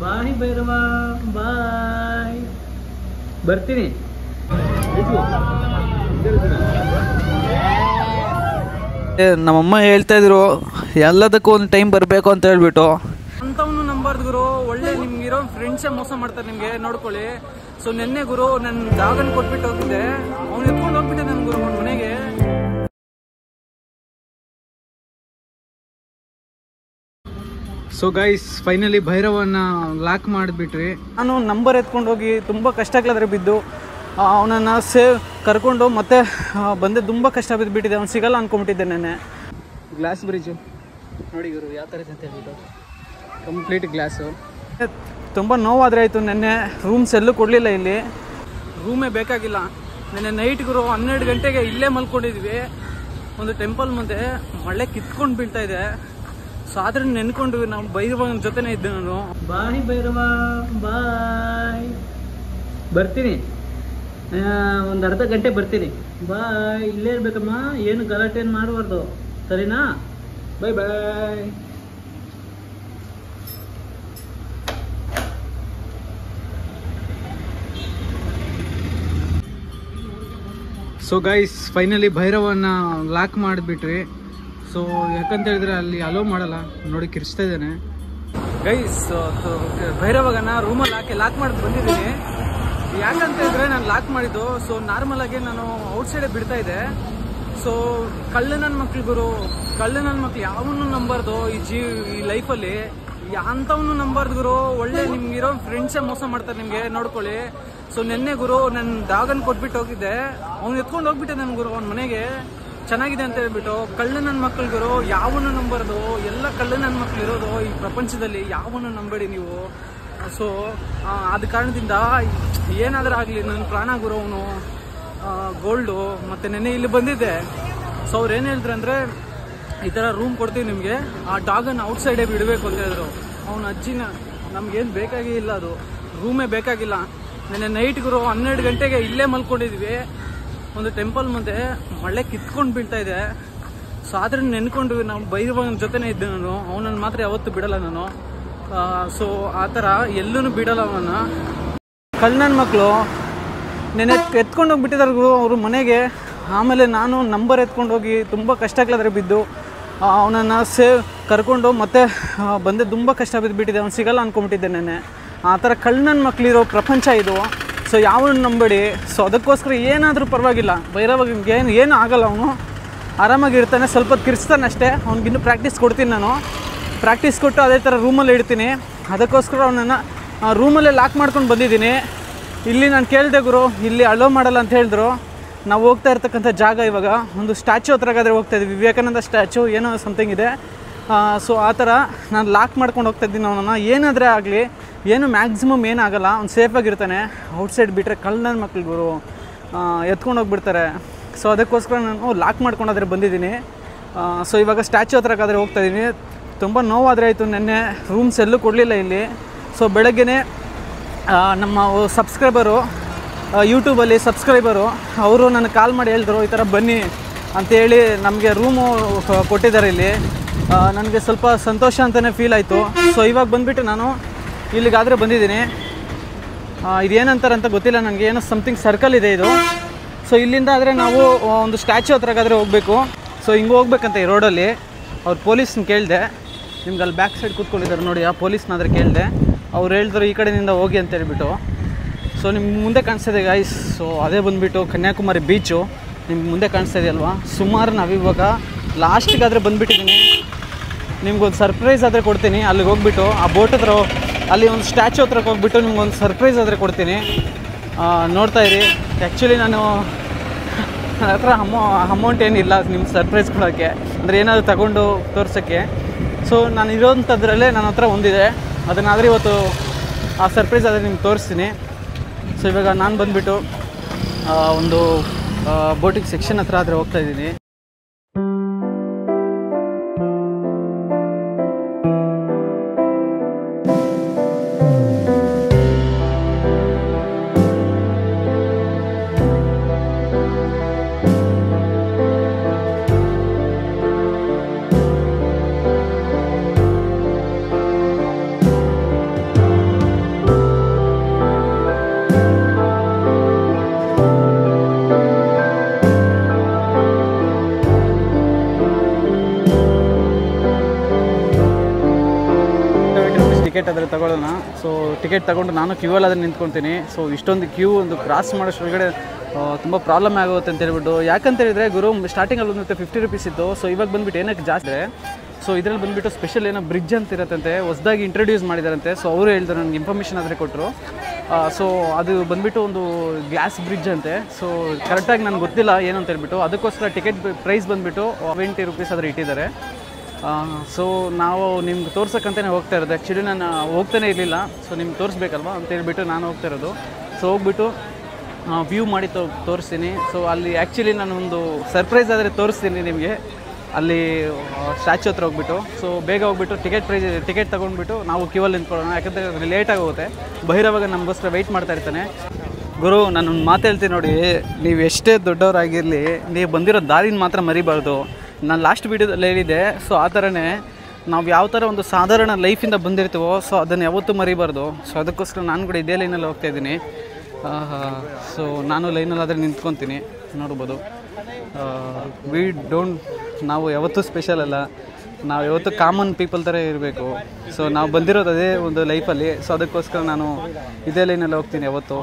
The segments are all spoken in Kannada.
ಬಾಯ್ ಭೈರವ ಬಾಯ್. ಬರ್ತೀನಿ. ನಮ್ಮಮ್ಮ ಹೇಳ್ತಾ ಇದ್ರು ಎಲ್ಲದಕ್ಕೂ ಒಂದು ಟೈಮ್ ಬರಬೇಕು ಅಂತ ಹೇಳ್ಬಿಟ್ಟು. ಅಂಥವ್ನು ನಂಬಾರ್ದು ಗುರು, ಒಳ್ಳೆ ನಿಮ್ಗಿರೋ ಫ್ರೆಂಡ್ಸೇ ಮೋಸ ಮಾಡ್ತಾರೆ ನಿಮಗೆ, ನೋಡ್ಕೊಳ್ಳಿ. ಸೊ ನಿನ್ನೆ ಗುರು ನನ್ನ ಜಾಗನ ಕೊಟ್ಬಿಟ್ಟು ಹೋಗಿದ್ದೆ, ಅವ್ನು ಎತ್ಕೊಂಡು ಹೋಗ್ಬಿಟ್ಟೆ ನನ್ನ ಗುರು ಅವ್ನ ಮನೆಗೆ. ಸೊ ಗೈಸ್ ಫೈನಲಿ ಭೈರವನ್ನ ಲಾಕ್ ಮಾಡಿಬಿಟ್ರಿ. ನಾನು ನಂಬರ್ ಎತ್ಕೊಂಡು ಹೋಗಿ ತುಂಬ ಕಷ್ಟಕ್ಲಾದ್ರೆ ಬಿದ್ದು ಅವನನ್ನು ಕರ್ಕೊಂಡು ಮತ್ತೆ ಬಂದೆ. ತುಂಬ ಕಷ್ಟ ಬಿದ್ದುಬಿಟ್ಟಿದೆ, ಅವ್ನು ಸಿಗಲ್ಲ ಅಂದ್ಕೊಂಬಿಟ್ಟಿದ್ದೆ ನೆನ್ನೆ. ಗ್ಲಾಸ್ ಬ್ರಿಡ್ಜು ನೋಡಿ ಗುರು ಯಾವ ಥರ ಇದೆ ಅಂತ ಹೇಳ್ಬಿಟ್ಟು, ಕಂಪ್ಲೀಟ್ ಗ್ಲಾಸು. ತುಂಬ ನೋವಾದರೆ ಆಯಿತು. ನೆನ್ನೆ ರೂಮ್ಸ್ ಎಲ್ಲೂ ಕೊಡಲಿಲ್ಲ, ಇಲ್ಲಿ ರೂಮೇ ಬೇಕಾಗಿಲ್ಲ. ನೆನ್ನೆ ನೈಟ್ ಗುರು 12 ಗಂಟೆಗೆ ಇಲ್ಲೇ ಮಲ್ಕೊಂಡಿದ್ವಿ ಒಂದು ಟೆಂಪಲ್ ಮುಂದೆ. ಮಳೆ ಕಿತ್ಕೊಂಡು ಬೀಳ್ತಾ ಇದೆ. ಸೊ ಆದ್ರೆ ನೆನ್ಕೊಂಡು ನಾವು ಭೈರವನ ಜೊತೆನೇ ಇದ್ದೆ ನಾನು. ಬಾಯ್ ಭೈರವ ಬಾಯ್. ಬರ್ತೀನಿ, ಒಂದು ಅರ್ಧ ಗಂಟೆ ಬರ್ತೀನಿ. ಬಾಯ್. ಇಲ್ಲೇ ಇರ್ಬೇಕಮ್ಮ, ಏನು ಗಲಾಟೆ ಏನು ಮಾಡಬಾರ್ದು, ಸರಿನಾ? Bye bye. So guys finally ಭೈರವನ್ನ ಲಾಕ್ ಮಾಡಿಬಿಟ್ರಿ. ಸೊ ಯಾಕಂತ ಹೇಳಿದ್ರೆ ಅಲ್ಲಿ ಅಲೋ ಮಾಡಲ್ಲ, ನೋಡಿ ಕಿರ್ಚ್ತಾ ಇದ್ದಾನೆ ಗೈಸ್. ಭೈರವಗನ ರೂಮಲ್ಲಿ ಲಾಕ್ ಮಾಡಿ ಬಂದಿದ್ದೀನಿ. ಯಾಕಂತ ಹೇಳಿದ್ರೆ ನಾನು ಲಾಕ್ ಮಾಡಿದ್ದು, ಸೊ ನಾರ್ಮಲ್ ಆಗಿ ನಾನು ಔಟ್ಸೈಡೇ ಬಿಡ್ತಾ ಇದ್ದೆ. ಸೊ ಕಳ್ಳ ನನ್ನ ಮಕ್ಳು ಗುರು, ಕಳ್ಳ ನನ್ನ ಮಕ್ಳು ಯಾವನ್ನೂ ನಂಬಾರ್ದು ಈ ಲೈಫಲ್ಲಿ. ಅಂಥವನು ನಂಬಾರ್ದು ಗುರು, ಒಳ್ಳೆ ನಿಮ್ಗಿರೋ ಫ್ರೆಂಡ್ಸೇ ಮೋಸ ಮಾಡ್ತಾರೆ ನಿಮಗೆ, ನೋಡ್ಕೊಳ್ಳಿ. ಸೊ ನಿನ್ನೆ ಗುರು ನನ್ನ ಡಾಗನ್ ಕೊಟ್ಬಿಟ್ಟು ಹೋಗಿದ್ದೆ, ಅವ್ನು ಎತ್ಕೊಂಡು ಹೋಗ್ಬಿಟ್ಟೆ ನನ್ನ ಗುರು ಅವ್ನ ಮನೆಗೆ. ಚೆನ್ನಾಗಿದೆ ಅಂತ ಹೇಳ್ಬಿಟ್ಟು. ಕಳ್ಳ ನನ್ನ ಮಕ್ಳು ಗುರು, ಯಾವನ್ನೂ ನಂಬಾರ್ದು. ಎಲ್ಲ ಕಳ್ಳ ನನ್ನ ಮಕ್ಳು ಇರೋದು ಈ ಪ್ರಪಂಚದಲ್ಲಿ, ಯಾವನ್ನೂ ನಂಬೇಡಿ ನೀವು. ಸೊ ಆದ ಕಾರಣದಿಂದ ಏನಾದರೂ ಆಗಲಿ ನನ್ನ ಪ್ರಾಣ ಗುರು ಅವನು ಗೋಲ್ಡು. ಮತ್ತು ನೆನ್ನೆ ಇಲ್ಲಿ ಬಂದಿದ್ದೆ. ಸೊ ಅವ್ರು ಏನು ಹೇಳಿದ್ರು ಅಂದರೆ, ಈ ಥರ ರೂಮ್ ಕೊಡ್ತೀವಿ ನಿಮಗೆ, ಆ ಡಾಗನ್ನು ಔಟ್ಸೈಡೇ ಬಿಡಬೇಕು ಅಂತ ಹೇಳಿದ್ರು. ಅವನ ಅಜ್ಜಿನ ನಮಗೇನು ಬೇಕಾಗೇ ಇಲ್ಲ, ಅದು ರೂಮೇ ಬೇಕಾಗಿಲ್ಲ. ನೆನ್ನೆ ನೈಟ್ ಗುರು 12 ಗಂಟೆಗೆ ಇಲ್ಲೇ ಮಲ್ಕೊಂಡಿದ್ವಿ ಒಂದು ಟೆಂಪಲ್ ಮುಂದೆ. ಮಳೆ ಕಿತ್ಕೊಂಡು ಬೀಳ್ತಾ ಇದೆ. ಸೊ ಆದ್ರೆ ನೆನ್ಕೊಂಡು ನಾವು ಭೈರವನ ಜೊತೆನೇ ಇದ್ದೆ ನಾನು. ಅವನನ್ನು ಮಾತ್ರ ಯಾವತ್ತೂ ಬಿಡಲ್ಲ ನಾನು. ಸೊ ಆ ಥರ ಎಲ್ಲೂ ಬಿಡಲ್ಲ ಅವನನ್ನು. ಕಳ್ಳನ ಮಕ್ಕಳು ನೆನೆ ಎತ್ಕೊಂಡು ಹೋಗ್ಬಿಟ್ಟಿದ್ದಾರೆ ಗುರು ಅವರು ಮನೆಗೆ. ಆಮೇಲೆ ನಾನು ನಂಬರ್ ಎತ್ಕೊಂಡು ಹೋಗಿ ತುಂಬ ಕಷ್ಟಕ್ಲಾದ್ರೆ ಬಿದ್ದು ಅವನನ್ನು ಕರ್ಕೊಂಡು ಮತ್ತೆ ಬಂದೆ. ತುಂಬ ಕಷ್ಟ ಬಿದ್ದುಬಿಟ್ಟಿದೆ, ಅವ್ನು ಸಿಗಲ್ಲ ಅಂದ್ಕೊಂಬಿಟ್ಟಿದ್ದೆ ನೆನ್ನೆ. ಆ ಥರ ಕಳ್ಳನ ಮಕ್ಕಳಿರೋ ಪ್ರಪಂಚ ಇದು. ಸೊ ಯಾವನು ನಂಬೇಡಿ. ಸೊ ಅದಕ್ಕೋಸ್ಕರ ಏನಾದರೂ ಪರವಾಗಿಲ್ಲ, ಭೈರವಗೆ ಏನು ಆಗಲ್ಲ, ಅವನು ಆರಾಮಾಗಿರ್ತಾನೆ. ಸ್ವಲ್ಪ ಕಿರ್ಚ್ತಾನೆ ಅಷ್ಟೇ. ಅವ್ನಿಗಿನ್ನೂ ಪ್ರಾಕ್ಟೀಸ್ ಕೊಡ್ತೀನಿ ನಾನು. ಪ್ರಾಕ್ಟೀಸ್ ಕೊಟ್ಟು ಅದೇ ಥರ ರೂಮಲ್ಲಿ ಇಡ್ತೀನಿ. ಅದಕ್ಕೋಸ್ಕರ ಅವನನ್ನು ರೂಮಲ್ಲೇ ಲಾಕ್ ಮಾಡ್ಕೊಂಡು ಬಂದಿದ್ದೀನಿ. ಇಲ್ಲಿ ನಾನು ಕೇಳಿದೆ ಗುರು, ಇಲ್ಲಿ ಅಲೋ ಮಾಡಲ್ಲ ಅಂತ ಹೇಳಿದ್ರು. ನಾವು ಹೋಗ್ತಾ ಇರ್ತಕ್ಕಂಥ ಜಾಗ ಇವಾಗ ಒಂದು ಸ್ಟ್ಯಾಚು ಹತ್ರಗಾದ್ರೆ ಹೋಗ್ತಾಯಿದ್ವಿ, ವಿವೇಕಾನಂದ ಸ್ಟ್ಯಾಚು ಏನೋ ಸಮಥಿಂಗ್ ಇದೆ. ಸೊ ಆ ಥರ ನಾನು ಲಾಕ್ ಮಾಡ್ಕೊಂಡು ಹೋಗ್ತಾಯಿದ್ದೀನಿ ಅವನನ್ನು. ಏನಾದರೆ ಆಗಲಿ, ಏನು ಮ್ಯಾಕ್ಸಿಮಮ್ ಏನಾಗಲ್ಲ, ಅವ್ನು ಸೇಫಾಗಿರ್ತಾನೆ. ಔಟ್ಸೈಡ್ ಬಿಟ್ಟರೆ ಕಳ್ಳನ ಮಕ್ಳುಗಳು ಎತ್ಕೊಂಡು ಹೋಗ್ಬಿಡ್ತಾರೆ. ಸೊ ಅದಕ್ಕೋಸ್ಕರ ನಾನು ಲಾಕ್ ಮಾಡ್ಕೊಂಡಾದ್ರೆ ಬಂದಿದ್ದೀನಿ. ಸೊ ಇವಾಗ ಸ್ಟ್ಯಾಚು ಹತ್ರಕ್ಕಾದರೆ ಹೋಗ್ತಾಯಿದ್ದೀನಿ. ತುಂಬ ನೋವಾದರೆ ಆಯಿತು. ನೆನ್ನೆ ರೂಮ್ಸ್ ಎಲ್ಲೂ ಕೊಡಲಿಲ್ಲ ಇಲ್ಲಿ. ಸೊ ಬೆಳಗ್ಗೆ ನಮ್ಮ ಸಬ್ಸ್ಕ್ರೈಬರು, ಯೂಟ್ಯೂಬಲ್ಲಿ ಸಬ್ಸ್ಕ್ರೈಬರು, ಅವರು ನನಗೆ ಕಾಲ್ ಮಾಡಿ ಹೇಳಿದ್ರು ಈ ಥರ ಬನ್ನಿ ಅಂಥೇಳಿ ನಮಗೆ ರೂಮು ಕೊಟ್ಟಿದ್ದಾರೆ ಇಲ್ಲಿ. ನನಗೆ ಸ್ವಲ್ಪ ಸಂತೋಷ ಅಂತಲೇ ಫೀಲ್ ಆಯಿತು. ಸೊ ಇವಾಗ ಬಂದುಬಿಟ್ಟು ನಾನು ಇಲ್ಲಿಗಾದರೆ ಬಂದಿದ್ದೀನಿ. ಇದೇನಂತಾರೆ ಅಂತ ಗೊತ್ತಿಲ್ಲ ನನಗೆ, ಏನೋ ಸಮಥಿಂಗ್ ಸರ್ಕಲ್ ಇದೆ ಇದು. ಸೊ ಇಲ್ಲಿಂದ ಆದರೆ ನಾವು ಒಂದು ಸ್ಟ್ಯಾಚು ಹತ್ರಗಾದರೆ ಹೋಗಬೇಕು. ಸೊ ಹಿಂಗೆ ಹೋಗ್ಬೇಕಂತ ಈ ರೋಡಲ್ಲಿ. ಅವ್ರು ಪೊಲೀಸ್ನ ಕೇಳಿದೆ, ನಿಮ್ಗೆ ಅಲ್ಲಿ ಬ್ಯಾಕ್ ಸೈಡ್ ಕೂತ್ಕೊಂಡಿದ್ದಾರೆ ನೋಡಿ, ಆ ಪೊಲೀಸ್ನಾದ್ರೆ ಕೇಳಿದೆ. ಅವ್ರು ಹೇಳಿದ್ರು ಈ ಕಡೆಯಿಂದ ಹೋಗಿ ಅಂತ ಹೇಳ್ಬಿಟ್ಟು. ಸೊ ನಿಮ್ಗೆ ಮುಂದೆ ಕಾಣಿಸ್ತಿದೆ ಗೈಸ್. ಸೊ ಅದೇ ಬಂದುಬಿಟ್ಟು ಕನ್ಯಾಕುಮಾರಿ ಬೀಚು ನಿಮ್ಗೆ ಮುಂದೆ ಕಾಣಿಸ್ತಾ ಇದೆಯಲ್ವಾ. ಸುಮಾರು ನಾವಿವಾಗ ಲಾಸ್ಟಿಗಾದರೆ ಬಂದುಬಿಟ್ಟಿದ್ದೀನಿ. ನಿಮ್ಗೊಂದು ಸರ್ಪ್ರೈಸ್ ಆದರೆ ಕೊಡ್ತೀನಿ. ಅಲ್ಲಿಗೆ ಹೋಗ್ಬಿಟ್ಟು ಆ ಬೋಟ್ ಹತ್ರ, ಅಲ್ಲಿ ಒಂದು ಸ್ಟ್ಯಾಚು ಹತ್ರಕ್ಕೆ ಹೋಗ್ಬಿಟ್ಟು ನಿಮ್ಗೊಂದು ಸರ್ಪ್ರೈಸ್ ಆದರೆ ಕೊಡ್ತೀನಿ. ನೋಡ್ತಾ ಇರಿ. ಆ್ಯಕ್ಚುಲಿ ನನ್ನ ಹತ್ರ ಅಮೌಂಟ್ ಏನಿಲ್ಲ ನಿಮ್ಗೆ ಸರ್ಪ್ರೈಸ್ ಕೊಡೋಕ್ಕೆ, ಅಂದರೆ ಏನಾದರೂ ತಗೊಂಡು ತೋರ್ಸೋಕ್ಕೆ. ಸೊ ನಾನು ಇರೋಂಥದ್ರಲ್ಲೇ ನನ್ನ ಹತ್ರ ಒಂದಿದೆ, ಅದನ್ನಾದರೆ ಇವತ್ತು ಆ ಸರ್ಪ್ರೈಸ್ ಆದರೆ ನಿಮ್ಗೆ ತೋರಿಸ್ತೀನಿ. ಸೊ ಇವಾಗ ನಾನು ಬಂದುಬಿಟ್ಟು ಒಂದು ಬೋಟಿಂಗ್ ಸೆಕ್ಷನ್ ಹತ್ರ ಆದರೆ ಹೋಗ್ತಾಯಿದ್ದೀನಿ. ಟಿಕೆಟ್ ಆದರೆ ತಗೊಳ್ಳೋಣ. ಸೊ ಟಿಕೆಟ್ ತೊಗೊಂಡು ನಾನು ಕ್ಯೂ ಅಲ್ಲಾದರೆ ನಿಂತ್ಕೊಳ್ತೀನಿ. ಸೊ ಇಷ್ಟೊಂದು ಕ್ಯೂ ಒಂದು ಕ್ರಾಸ್ ಮಾಡೋಷ್ಟೊಳಗಡೆ ತುಂಬ ಪ್ರಾಬ್ಲಮ್ ಆಗುತ್ತೆ ಅಂತ ಹೇಳ್ಬಿಟ್ಟು. ಯಾಕಂತ ಹೇಳಿದ್ರೆ ಗುರು ಸ್ಟಾರ್ಟಿಂಗಲ್ಲಿ ಬಂದುಬಿಟ್ಟು 50 ರೂಪೀಸ್ ಇತ್ತು. ಸೊ ಇವಾಗ ಬಂದುಬಿಟ್ಟು ಏನಕ್ಕೆ ಜಾಸ್ತಿ. ಸೊ ಇದರಲ್ಲಿ ಬಂದುಬಿಟ್ಟು ಸ್ಪೆಷಲ್ ಏನೋ ಬ್ರಿಡ್ಜ್ ಅಂತ ಇರತ್ತಂತೆ, ಹೊಸದಾಗಿ ಇಂಟ್ರೊಡ್ಯೂಸ್ ಮಾಡಿದಾರಂತೆ. ಸೊ ಅವರು ಹೇಳಿದ್ರು, ನನಗೆ ಇನ್ಫಾರ್ಮೇಷನ್ ಆದರೆ ಕೊಟ್ಟರು. ಸೊ ಅದು ಬಂದುಬಿಟ್ಟು ಒಂದು ಗ್ಲಾಸ್ ಬ್ರಿಡ್ಜ್ ಅಂತೆ. ಸೊ ಕರೆಕ್ಟಾಗಿ ನನಗೆ ಗೊತ್ತಿಲ್ಲ ಏನು ಅಂತ ಹೇಳ್ಬಿಟ್ಟು, ಅದಕ್ಕೋಸ್ಕರ ಟಿಕೆಟ್ ಪ್ರೈಸ್ ಬಂದುಬಿಟ್ಟು 20 ರೂಪೀಸ್ ಆದರೆ ಇಟ್ಟಿದ್ದಾರೆ. ಸೊ ನಾವು ನಿಮ್ಗೆ ತೋರ್ಸೋಕ್ಕಂತಲೇ ಹೋಗ್ತಾ ಇರೋದು. ಆ್ಯಕ್ಚುಲಿ ನಾನು ಹೋಗ್ತಾನೆ ಇರಲಿಲ್ಲ. ಸೊ ನಿಮ್ಗೆ ತೋರಿಸ್ಬೇಕಲ್ವ ಅಂತ ಹೇಳ್ಬಿಟ್ಟು ನಾನು ಹೋಗ್ತಾ ಇರೋದು. ಸೊ ಹೋಗ್ಬಿಟ್ಟು ವ್ಯೂ ಮಾಡಿ ತೋರಿಸ್ತೀನಿ. ಸೊ ಅಲ್ಲಿ ಆ್ಯಕ್ಚುಲಿ ನಾನು ಒಂದು ಸರ್ಪ್ರೈಸ್ ಆದರೆ ತೋರಿಸ್ತೀನಿ ನಿಮಗೆ. ಅಲ್ಲಿ ಸ್ಟ್ಯಾಚು ಹತ್ರ ಹೋಗ್ಬಿಟ್ಟು, ಸೊ ಬೇಗ ಹೋಗ್ಬಿಟ್ಟು ಟಿಕೆಟ್ ತೊಗೊಂಡ್ಬಿಟ್ಟು ನಾವು ಕ್ಯೂವಲ್ಲಿ ನಿಂತ್ಕೊಳ್ಳೋಣ. ಯಾಕಂದರೆ ಲೇಟಾಗಿ ಹೋಗುತ್ತೆ. ಭೈರವಾಗ ನಮಗೋಸ್ಕರ ವೆಯ್ಟ್ ಮಾಡ್ತಾ ಇರ್ತಾನೆ. ಗುರು ನಾನೊಂದು ಮಾತು ಹೇಳ್ತೀನಿ ನೋಡಿ, ನೀವು ಎಷ್ಟೇ ದೊಡ್ಡವರಾಗಿರಲಿ, ನೀವು ಬಂದಿರೋ ದಾರಿನ ಮಾತ್ರ ಮರಿಬಾರ್ದು. ನಾನು ಲಾಸ್ಟ್ ವೀಡಿಯೋದಲ್ಲಿ ಹೇಳಿದ್ದೆ. ಸೊ ಆ ಥರನೇ ನಾವು ಯಾವ ಥರ ಒಂದು ಸಾಧಾರಣ ಲೈಫಿಂದ ಬಂದಿರ್ತೀವೋ, ಸೊ ಅದನ್ನು ಯಾವತ್ತೂ ಮರಿಬಾರ್ದು. ಸೊ ಅದಕ್ಕೋಸ್ಕರ ನಾನು ಕೂಡ ಇದೇ ಲೈನಲ್ಲಿ ಹೋಗ್ತಾಯಿದ್ದೀನಿ. ಸೊ ನಾನು ಲೈನಲ್ಲಾದರೆ ನಿಂತ್ಕೊತೀನಿ, ನೋಡ್ಬೋದು. ನಾವು ಯಾವತ್ತೂ ಸ್ಪೆಷಲ್ ಅಲ್ಲ, ನಾವು ಯಾವತ್ತೂ ಕಾಮನ್ ಪೀಪಲ್ ಥರ ಇರಬೇಕು. ಸೊ ನಾವು ಬಂದಿರೋದು ಅದೇ ಒಂದು ಲೈಫಲ್ಲಿ. ಸೊ ಅದಕ್ಕೋಸ್ಕರ ನಾನು ಇದೇ ಲೈನಲ್ಲಿ ಹೋಗ್ತೀನಿ ಯಾವತ್ತೂ.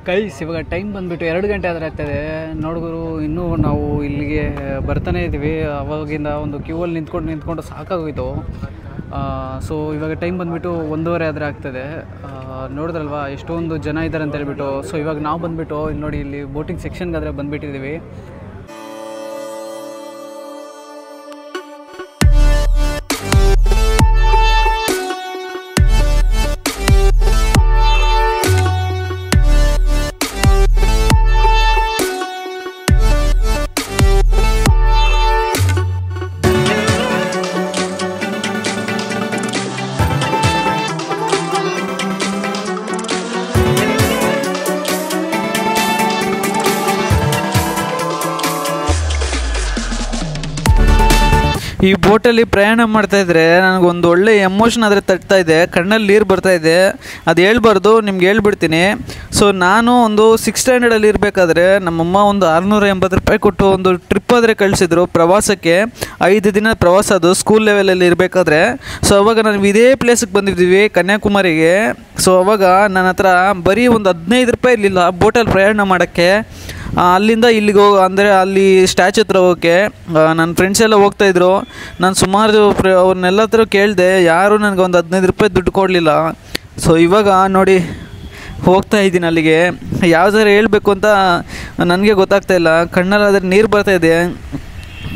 ಗೈಸ್ ಇವಾಗ ಟೈಮ್ ಬಂದುಬಿಟ್ಟು 2 ಗಂಟೆ ಆದರೆ ಆಗ್ತಾಯಿದೆ. ನೋಡಿದ್ರು ಇನ್ನೂ ನಾವು ಇಲ್ಲಿಗೆ ಬರ್ತಾನೆ ಇದ್ದೀವಿ. ಅವಾಗಿಂದ ಒಂದು ಕ್ಯೂವಲ್ಲಿ ನಿಂತ್ಕೊಂಡು ಸಾಕಾಗೋಯಿತು. ಸೊ ಇವಾಗ ಟೈಮ್ ಬಂದುಬಿಟ್ಟು 1:15 ಆದರೆ ಆಗ್ತದೆ. ನೋಡಿದ್ರಲ್ವ ಎಷ್ಟೊಂದು ಜನ ಇದ್ದಾರೆ ಅಂತ ಹೇಳ್ಬಿಟ್ಟು. ಸೊ ಇವಾಗ ನಾವು ಬಂದುಬಿಟ್ಟು ಇಲ್ಲಿ ನೋಡಿ, ಇಲ್ಲಿ ಬೋಟಿಂಗ್ ಸೆಕ್ಷನ್ಗಾದರೆ ಬಂದುಬಿಟ್ಟಿದ್ದೀವಿ. ಈ ಬೋಟಲ್ಲಿ ಪ್ರಯಾಣ ಮಾಡ್ತಾಯಿದ್ರೆ ನನಗೊಂದು ಒಳ್ಳೆ ಎಮೋಷನ್ ಆದರೆ ತಟ್ತಾ ಇದೆ, ಕಣ್ಣಲ್ಲಿ ನೀರು ಬರ್ತಾಯಿದೆ. ಅದು ಹೇಳ್ಬಾರ್ದು, ನಿಮ್ಗೆ ಹೇಳ್ಬಿಡ್ತೀನಿ. ಸೊ ನಾನು ಒಂದು 6th ಸ್ಟ್ಯಾಂಡರ್ಡಲ್ಲಿ ಇರಬೇಕಾದ್ರೆ ನಮ್ಮಮ್ಮ ಒಂದು 680 ರೂಪಾಯಿ ಕೊಟ್ಟು ಒಂದು ಟ್ರಿಪ್ ಆದರೆ ಕಳಿಸಿದ್ರು ಪ್ರವಾಸಕ್ಕೆ. 5 ದಿನ ಪ್ರವಾಸ, ಅದು ಸ್ಕೂಲ್ ಲೆವೆಲಲ್ಲಿ ಇರಬೇಕಾದ್ರೆ. ಸೊ ಅವಾಗ ನಾವು ಇದೇ ಪ್ಲೇಸಿಗೆ ಬಂದಿದ್ದೀವಿ, ಕನ್ಯಾಕುಮಾರಿಗೆ. ಸೊ ಅವಾಗ ನನ್ನ ಹತ್ರ ಬರೀ ಒಂದು 15 ರೂಪಾಯಿ ಇರಲಿಲ್ಲ ಬೋಟಲ್ಲಿ ಪ್ರಯಾಣ ಮಾಡೋಕ್ಕೆ. ಅಲ್ಲಿಂದ ಇಲ್ಲಿಗೆ ಅಂದರೆ ಅಲ್ಲಿ ಸ್ಟ್ಯಾಚು ಹತ್ರ ಹೋಗೋಕ್ಕೆ ನನ್ನ ಫ್ರೆಂಡ್ಸ್ ಎಲ್ಲ ಹೋಗ್ತಾಯಿದ್ರು. ನಾನು ಸುಮಾರು ಅವ್ರನ್ನೆಲ್ಲ ಹತ್ರ ಕೇಳಿದೆ, ಯಾರೂ ನನಗೆ ಒಂದು 15 ರೂಪಾಯಿ ದುಡ್ಡು ಕೊಡಲಿಲ್ಲ. ಸೊ ಇವಾಗ ನೋಡಿ ಹೋಗ್ತಾ ಇದ್ದೀನಿ ಅಲ್ಲಿಗೆ. ಯಾವ ಥರ ಹೇಳಬೇಕು ಅಂತ ನನಗೆ ಗೊತ್ತಾಗ್ತಾಯಿಲ್ಲ. ಕಣ್ಣಲ್ಲಾದರೆ ನೀರು ಬರ್ತಾಯಿದೆ.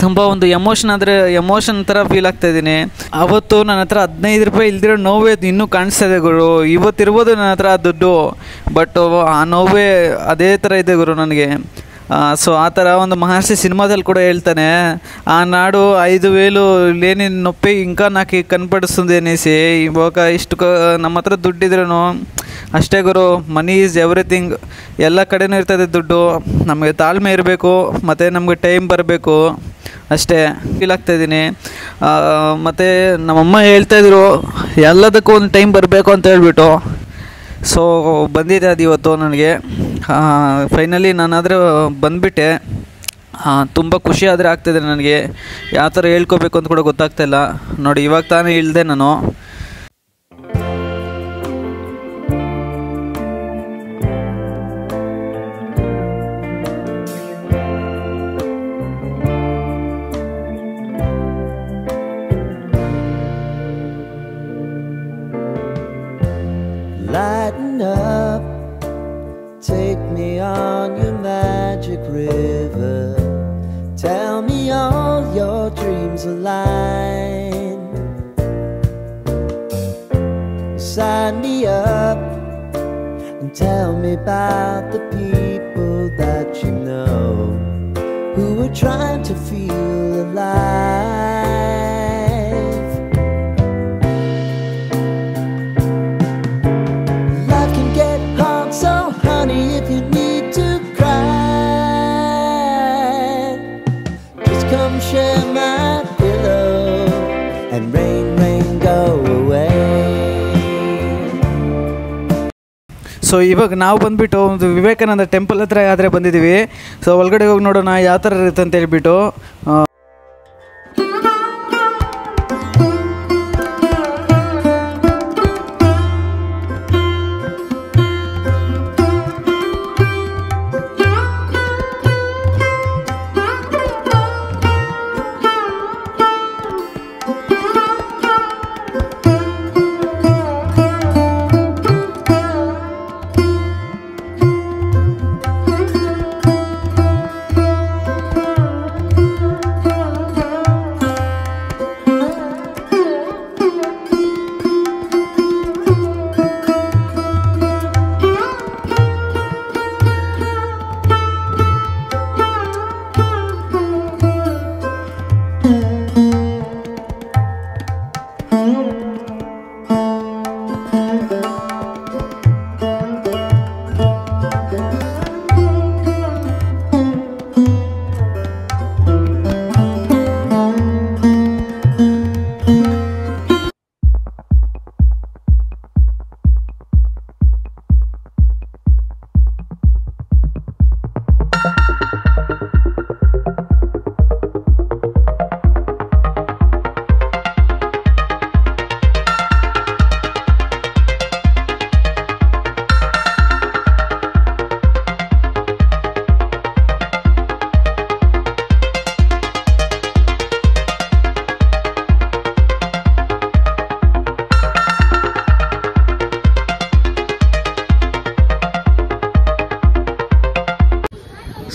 ತುಂಬ ಒಂದು ಎಮೋಷನ್ ಥರ ಫೀಲ್ ಆಗ್ತಾಯಿದ್ದೀನಿ. ಅವತ್ತು ನನ್ನ ಹತ್ರ 15 ರೂಪಾಯಿ ಇಲ್ದಿರೋ ನೋವೇ ಇನ್ನೂ ಕಾಣಿಸ್ತಾ ಇದೆ ಗುರು. ಇವತ್ತಿರ್ಬೋದು ನನ್ನ ಹತ್ರ ದುಡ್ಡು, ಬಟ್ ಆ ನೋವೇ ಅದೇ ಥರ ಇದೆ ಗುರು ನನಗೆ. ಸೊ ಆ ಥರ ಒಂದು ಮಹರ್ಷಿ ಸಿನಿಮಾದಲ್ಲಿ ಕೂಡ ಹೇಳ್ತಾನೆ, ಆ ನಾಡು 5 వేలు లేని నొప్పి ఇంకా నాకు కనపడుస్తుంది అనేసి. ಇವಾಗ ಇಷ್ಟು ನಮ್ಮ ಹತ್ರ ದುಡ್ಡಿದ್ರೂ ಅಷ್ಟೇ ಗುರು, ಮನಿ ಈಸ್ ಎವ್ರಿಥಿಂಗ್. ಎಲ್ಲ ಕಡೆನೂ ಇರ್ತದೆ ದುಡ್ಡು. ನಮಗೆ ತಾಳ್ಮೆ ಇರಬೇಕು, ಮತ್ತು ನಮಗೆ ಟೈಮ್ ಬರಬೇಕು, ಅಷ್ಟೇ ಫೀಲ್ ಆಗ್ತಾಯಿದ್ದೀನಿ. ಮತ್ತು ನಮ್ಮಮ್ಮ ಹೇಳ್ತಾಯಿದ್ರು ಎಲ್ಲದಕ್ಕೂ ಒಂದು ಟೈಮ್ ಬರಬೇಕು ಅಂತ ಹೇಳ್ಬಿಟ್ಟು. ಸೊ ಬಂದಿದೆ ಅದು ಇವತ್ತು ನನಗೆ. ಫೈನಲಿ ನಾನಾದರೆ ಬಂದುಬಿಟ್ಟೆ. ತುಂಬ ಖುಷಿ ಆದರೆ ಆಗ್ತಾಯಿದೆ ನನಗೆ. ಯಾವ ಥರ ಹೇಳ್ಕೋಬೇಕು ಅಂತ ಕೂಡ ಗೊತ್ತಾಗ್ತಾಯಿಲ್ಲ ನೋಡಿ. ಇವಾಗ ತಾನೇ ಇಳಿದೆ ನಾನು. Lighten up, take me on your magic river. Tell me all your dreams align. Sign me up and tell me about the people that you know who are trying to feel alive. So ಇವಾಗ ನಾವು ಬಂದುಬಿಟ್ಟು ಒಂದು ವಿವೇಕಾನಂದ ಟೆಂಪಲ್ ಹತ್ರ ಆದರೆ ಬಂದಿದ್ದೀವಿ. ಸೊ ಒಳಗಡೆ ಹೋಗಿ ನೋಡೋಣ ಯಾವ ಥರ ಇರುತ್ತೆ ಅಂತ ಹೇಳ್ಬಿಟ್ಟು.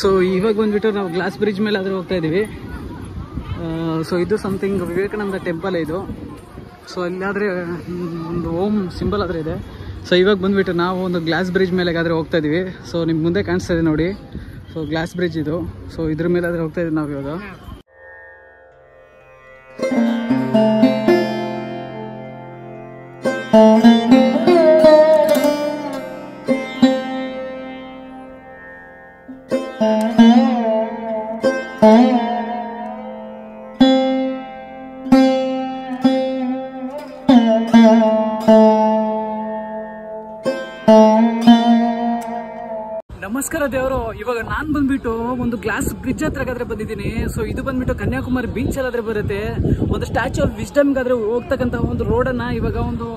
ಸೊ ಇವಾಗ ಬಂದುಬಿಟ್ಟು ನಾವು ಗ್ಲಾಸ್ ಬ್ರಿಡ್ಜ್ ಮೇಲೆ ಆದರೂ ಹೋಗ್ತಾ ಇದ್ದೀವಿ. ಸೊ ಇದು ಸಮಥಿಂಗ್ ವಿವೇಕಾನಂದ ಟೆಂಪಲ್ ಇದು. ಸೊ ಅಲ್ಲಾದರೆ ಒಂದು ಓಮ್ ಸಿಂಬಲ್ ಆದರೆ ಇದೆ. ಸೊ ಇವಾಗ ಬಂದುಬಿಟ್ಟು ನಾವು ಒಂದು ಗ್ಲಾಸ್ ಬ್ರಿಡ್ಜ್ ಮೇಲೆ ಆದರೆ ಹೋಗ್ತಾ ಇದ್ದೀವಿ. ಸೊ ನಿಮ್ಮ ಮುಂದೆ ಕಾಣಿಸ್ತಾ ಇದೆ ನೋಡಿ. ಸೊ ಗ್ಲಾಸ್ ಬ್ರಿಡ್ಜ್ ಇದು. ಸೊ ಇದ್ರ ಮೇಲೆ ಆದರೆ ಹೋಗ್ತಾ ಇದ್ದೀವಿ ನಾವು ಇವಾಗ. ನಮಸ್ಕಾರ ದೇವರು. ಇವಾಗ ನಾನು ಬಂದ್ಬಿಟ್ಟು ಒಂದು ಗ್ಲಾಸ್ ಬ್ರಿಡ್ಜ್ ಹತ್ರಗಾದ್ರೆ ಬಂದಿದ್ದೀನಿ. ಸೊ ಇದು ಬಂದ್ಬಿಟ್ಟು ಕನ್ಯಾಕುಮಾರಿ ಬೀಚ್ ಅಲ್ಲಾದ್ರೆ ಬರುತ್ತೆ. ಒಂದು ಸ್ಟ್ಯಾಚ್ಯೂ ಆಫ್ ವಿಸ್ಡಮ್ಗಾದ್ರೆ ಹೋಗ್ತಕ್ಕಂಥ ಒಂದು ರೋಡನ್ನ ಇವಾಗ ಒಂದು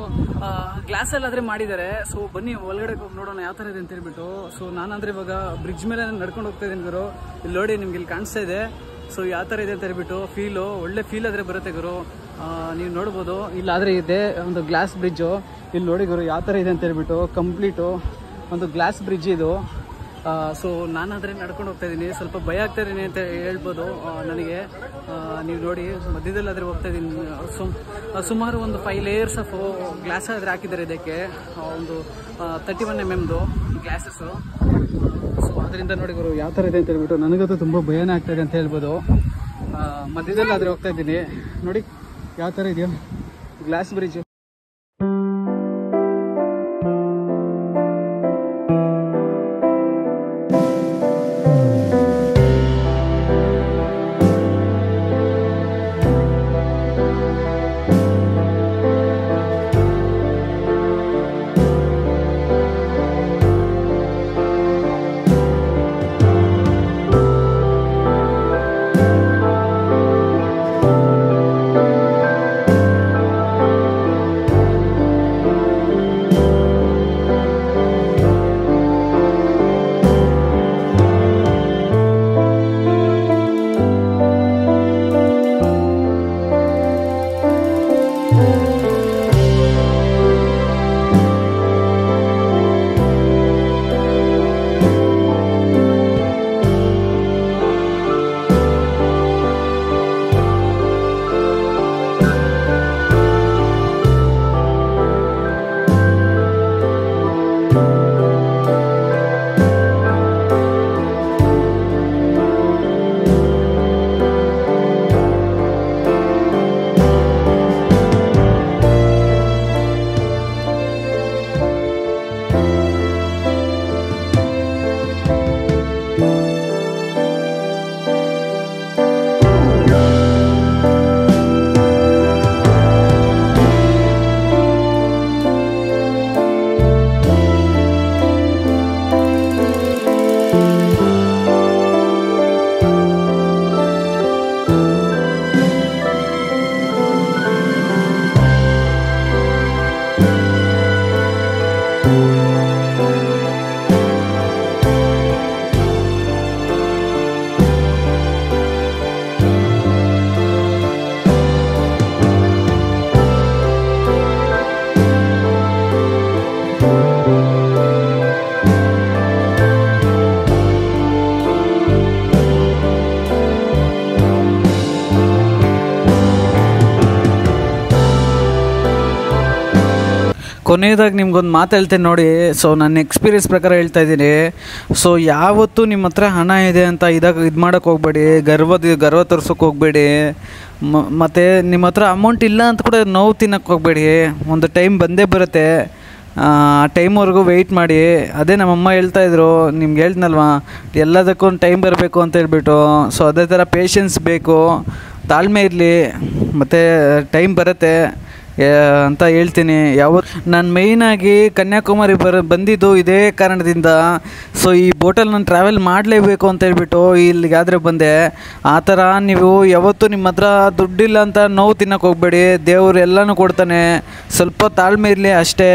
ಗ್ಲಾಸ್ ಅಲ್ಲಾದ್ರೆ ಮಾಡಿದ್ದಾರೆ. ಸೊ ಬನ್ನಿ ಒಳಗಡೆ ಹೋಗಿ ನೋಡೋಣ ಯಾವ ಥರ ಇದೆ ಅಂತ ಹೇಳ್ಬಿಟ್ಟು. ಸೊ ನಾನಂದ್ರೆ ಇವಾಗ ಬ್ರಿಡ್ಜ್ ಮೇಲೆ ನಡ್ಕೊಂಡು ಹೋಗ್ತಾ ಇದ್ದೀನಿ ಗುರು. ಇಲ್ಲಿ ನೋಡಿ ನಿಮ್ಗೆ ಇಲ್ಲಿ ಕಾಣಿಸ್ತಾ ಇದೆ. ಸೊ ಯಾವ ಥರ ಇದೆ ಅಂತ ಹೇಳ್ಬಿಟ್ಟು ಫೀಲು ಒಳ್ಳೆ ಫೀಲ್ ಆದರೆ ಬರುತ್ತೆ ಗುರು. ನೀವು ನೋಡ್ಬೋದು ಇಲ್ಲಾದರೆ ಇದೆ ಒಂದು ಗ್ಲಾಸ್ ಬ್ರಿಡ್ಜು. ಇಲ್ಲಿ ನೋಡಿ ಗುರು ಯಾವ ಥರ ಇದೆ ಅಂತ ಹೇಳ್ಬಿಟ್ಟು ಕಂಪ್ಲೀಟು ಒಂದು ಗ್ಲಾಸ್ ಬ್ರಿಡ್ಜ್ ಇದು. ಸೊ ನಾನಾದರೆ ನಡ್ಕೊಂಡು ಹೋಗ್ತಾ ಇದ್ದೀನಿ. ಸ್ವಲ್ಪ ಭಯ ಆಗ್ತಾ ಇದ್ದೀನಿ ಅಂತ ಹೇಳ್ಬೋದು ನನಗೆ. ನೀವು ನೋಡಿ ಮಧ್ಯದಲ್ಲಾದರೆ ಹೋಗ್ತಾ ಇದ್ದೀನಿ. ಸುಮಾರು ಒಂದು 5 ಲೇಯರ್ಸ್ ಆಫ್ ಗ್ಲಾಸ್ ಆದರೆ ಹಾಕಿದ್ದಾರೆ ಇದಕ್ಕೆ. ಒಂದು 31 mm ಗ್ಲಾಸಸ್ಸು. ಸೊ ಅದರಿಂದ ನೋಡಿ ಗುರು ಯಾವ ಥರ ಇದೆ ಅಂತ ಹೇಳ್ಬಿಟ್ಟು ನನಗಂತೂ ತುಂಬ ಭಯನೇ ಆಗ್ತಾ ಇದೆ ಅಂತ ಹೇಳ್ಬೋದು. ಮಧ್ಯದಲ್ಲಾದರೆ ಹೋಗ್ತಾ ಇದ್ದೀನಿ ನೋಡಿ ಯಾವ ಥರ ಇದೆಯೋ ಗ್ಲಾಸ್ ಬ್ರಿಡ್ಜ್. ಕೊನೆಯದಾಗಿ ನಿಮ್ಗೊಂದು ಮಾತು ಹೇಳ್ತೇನೆ ನೋಡಿ. ಸೊ ನನ್ನ ಎಕ್ಸ್ಪೀರಿಯನ್ಸ್ ಪ್ರಕಾರ ಹೇಳ್ತಾ ಇದ್ದೀನಿ. ಸೊ ಯಾವತ್ತೂ ನಿಮ್ಮ ಹತ್ರ ಹಣ ಇದೆ ಅಂತ ಇದು ಮಾಡೋಕ್ಕೆ ಹೋಗಬೇಡಿ, ಗರ್ವ ತೋರ್ಸೋಕೆ ಹೋಗಬೇಡಿ. ಮತ್ತು ನಿಮ್ಮ ಹತ್ರ ಅಮೌಂಟ್ ಇಲ್ಲ ಅಂತ ಕೂಡ ನೋವು ತಿನ್ನೋಕ್ಕೆ ಹೋಗಬೇಡಿ. ಒಂದು ಟೈಮ್ ಬಂದೇ ಬರುತ್ತೆ, ಆ ಟೈಮ್ವರೆಗೂ ವೆಯ್ಟ್ ಮಾಡಿ. ಅದೇ ನಮ್ಮಮ್ಮ ಹೇಳ್ತಾಯಿದ್ರು, ನಿಮ್ಗೆ ಹೇಳ್ತೀನಲ್ವ ಎಲ್ಲದಕ್ಕೂ ಒಂದು ಟೈಮ್ ಬರಬೇಕು ಅಂತ ಹೇಳ್ಬಿಟ್ಟು. ಸೊ ಅದೇ ಥರ ಪೇಷನ್ಸ್ ಬೇಕು, ತಾಳ್ಮೆ ಇರಲಿ, ಮತ್ತು ಟೈಮ್ ಬರುತ್ತೆ ಅಂತ ಹೇಳ್ತೀನಿ. ನಾನು ಮೇಯ್ನಾಗಿ ಕನ್ಯಾಕುಮಾರಿ ಬಂದಿದ್ದು ಇದೇ ಕಾರಣದಿಂದ. ಸೊ ಈ ಬೋಟಲ್ಲಿ ನಾನು ಟ್ರಾವೆಲ್ ಮಾಡಲೇಬೇಕು ಅಂತ ಹೇಳ್ಬಿಟ್ಟು ಇಲ್ಲಿಗಾದರೆ ಬಂದೆ. ಆ ಥರ ನೀವು ಯಾವತ್ತೂ ನಿಮ್ಮ ಹತ್ರ ದುಡ್ಡಿಲ್ಲ ಅಂತ ನೋವು ತಿನ್ನೋಕೆ ಹೋಗಬೇಡಿ. ದೇವರು ಎಲ್ಲನೂ ಕೊಡ್ತಾನೆ, ಸ್ವಲ್ಪ ತಾಳ್ಮೆ ಇರಲಿ ಅಷ್ಟೇ.